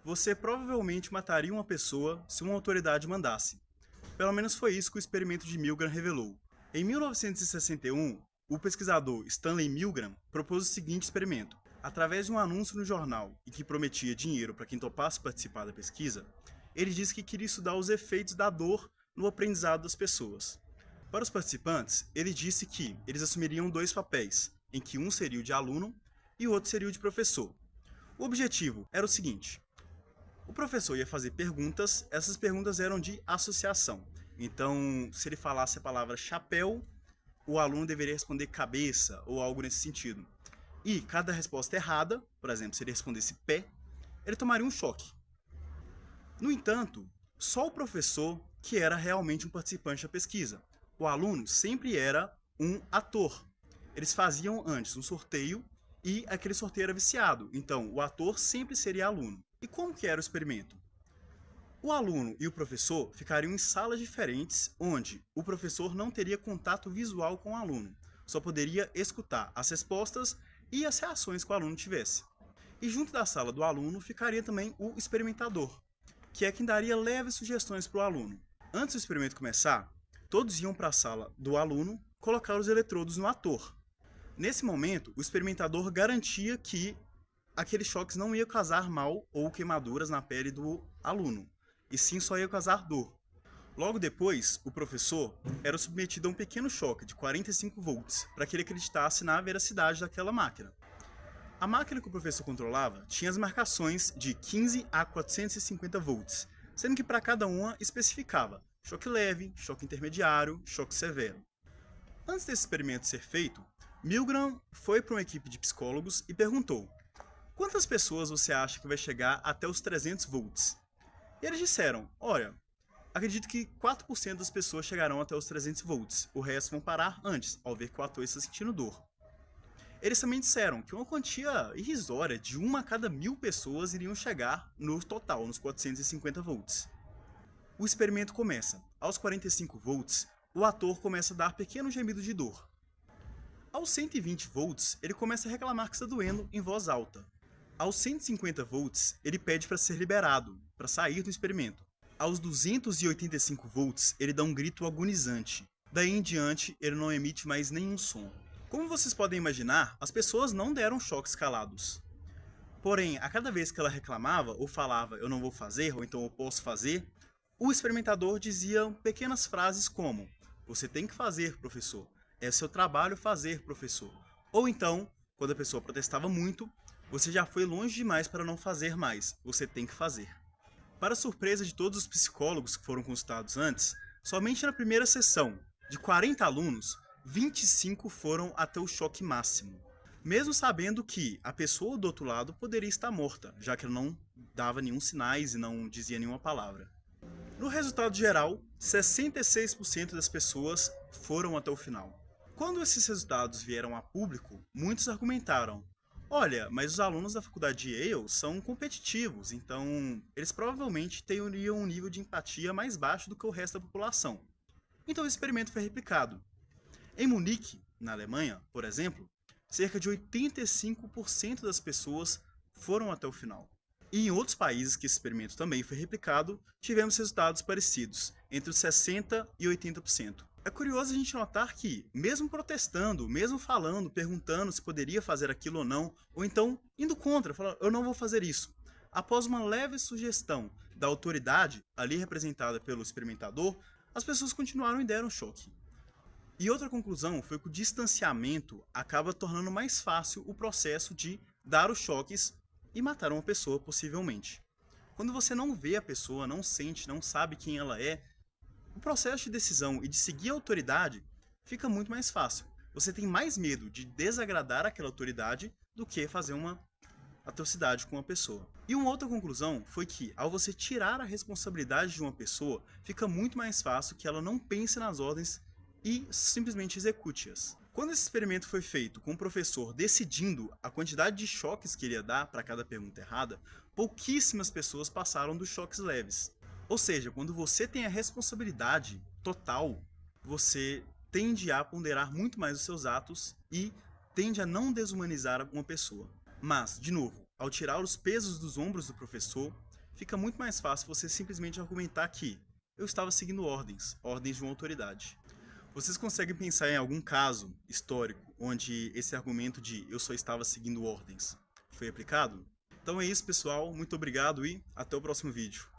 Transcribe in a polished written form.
você provavelmente mataria uma pessoa se uma autoridade mandasse. Pelo menos foi isso que o experimento de Milgram revelou. Em 1961, o pesquisador Stanley Milgram propôs o seguinte experimento. Através de um anúncio no jornal e que prometia dinheiro para quem topasse participar da pesquisa, ele disse que queria estudar os efeitos da dor no aprendizado das pessoas. Para os participantes, ele disse que eles assumiriam dois papéis, em que um seria o de aluno e o outro seria o de professor. O objetivo era o seguinte: o professor ia fazer perguntas, essas perguntas eram de associação. Então, se ele falasse a palavra chapéu, o aluno deveria responder cabeça ou algo nesse sentido. E cada resposta errada, por exemplo, se ele respondesse pé, ele tomaria um choque. No entanto, só o professor que era realmente um participante da pesquisa. O aluno sempre era um ator. Eles faziam antes um sorteio e aquele sorteio era viciado. Então, o ator sempre seria aluno. E como que era o experimento? O aluno e o professor ficariam em salas diferentes, onde o professor não teria contato visual com o aluno, só poderia escutar as respostas e as reações que o aluno tivesse. E junto da sala do aluno ficaria também o experimentador, que é quem daria leves sugestões para o aluno. Antes do experimento começar, todos iam para a sala do aluno colocar os eletrodos no ator. Nesse momento, o experimentador garantia que aqueles choques não iam causar mal ou queimaduras na pele do aluno, e sim só ia causar dor. Logo depois, o professor era submetido a um pequeno choque de 45 volts para que ele acreditasse na veracidade daquela máquina. A máquina que o professor controlava tinha as marcações de 15 a 450 volts, sendo que para cada uma especificava choque leve, choque intermediário, choque severo. Antes desse experimento ser feito, Milgram foi para uma equipe de psicólogos e perguntou: quantas pessoas você acha que vai chegar até os 300 volts? E eles disseram: olha, acredito que 4% das pessoas chegarão até os 300 volts, o resto vão parar antes, ao ver que o ator está sentindo dor. Eles também disseram que uma quantia irrisória de 1 a cada 1000 pessoas iriam chegar no total, nos 450 volts. O experimento começa. Aos 45 volts, o ator começa a dar pequeno gemido de dor. Aos 120 volts, ele começa a reclamar que está doendo em voz alta. Aos 150 volts, ele pede para ser liberado, para sair do experimento. Aos 285 volts, ele dá um grito agonizante. Daí em diante, ele não emite mais nenhum som. Como vocês podem imaginar, as pessoas não deram choques calados. Porém, a cada vez que ela reclamava ou falava eu não vou fazer ou então eu posso fazer, o experimentador dizia pequenas frases como: você tem que fazer, professor. É seu trabalho fazer, professor. Ou então, quando a pessoa protestava muito, você já foi longe demais para não fazer mais. Você tem que fazer. Para surpresa de todos os psicólogos que foram consultados antes, somente na primeira sessão, de 40 alunos, 25 foram até o choque máximo. Mesmo sabendo que a pessoa do outro lado poderia estar morta, já que ela não dava nenhum sinais e não dizia nenhuma palavra. No resultado geral, 66% das pessoas foram até o final. Quando esses resultados vieram a público, muitos argumentaram: olha, mas os alunos da faculdade de Yale são competitivos, então eles provavelmente teriam um nível de empatia mais baixo do que o resto da população. Então o experimento foi replicado. Em Munique, na Alemanha, por exemplo, cerca de 85% das pessoas foram até o final. E em outros países que esse experimento também foi replicado, tivemos resultados parecidos, entre os 60% e 80%. É curioso a gente notar que, mesmo protestando, mesmo falando, perguntando se poderia fazer aquilo ou não, ou então indo contra, falando eu não vou fazer isso, após uma leve sugestão da autoridade, ali representada pelo experimentador, as pessoas continuaram e deram choque. E outra conclusão foi que o distanciamento acaba tornando mais fácil o processo de dar os choques e matar uma pessoa, possivelmente. Quando você não vê a pessoa, não sente, não sabe quem ela é, o processo de decisão e de seguir a autoridade fica muito mais fácil. Você tem mais medo de desagradar aquela autoridade do que fazer uma atrocidade com uma pessoa. E uma outra conclusão foi que, ao você tirar a responsabilidade de uma pessoa, fica muito mais fácil que ela não pense nas ordens e simplesmente execute-as. Quando esse experimento foi feito com o professor decidindo a quantidade de choques que ele ia dar para cada pergunta errada, pouquíssimas pessoas passaram dos choques leves. Ou seja, quando você tem a responsabilidade total, você tende a ponderar muito mais os seus atos e tende a não desumanizar uma pessoa. Mas, de novo, ao tirar os pesos dos ombros do professor, fica muito mais fácil você simplesmente argumentar que eu estava seguindo ordens de uma autoridade. Vocês conseguem pensar em algum caso histórico onde esse argumento de eu só estava seguindo ordens foi aplicado? Então é isso, pessoal. Muito obrigado e até o próximo vídeo.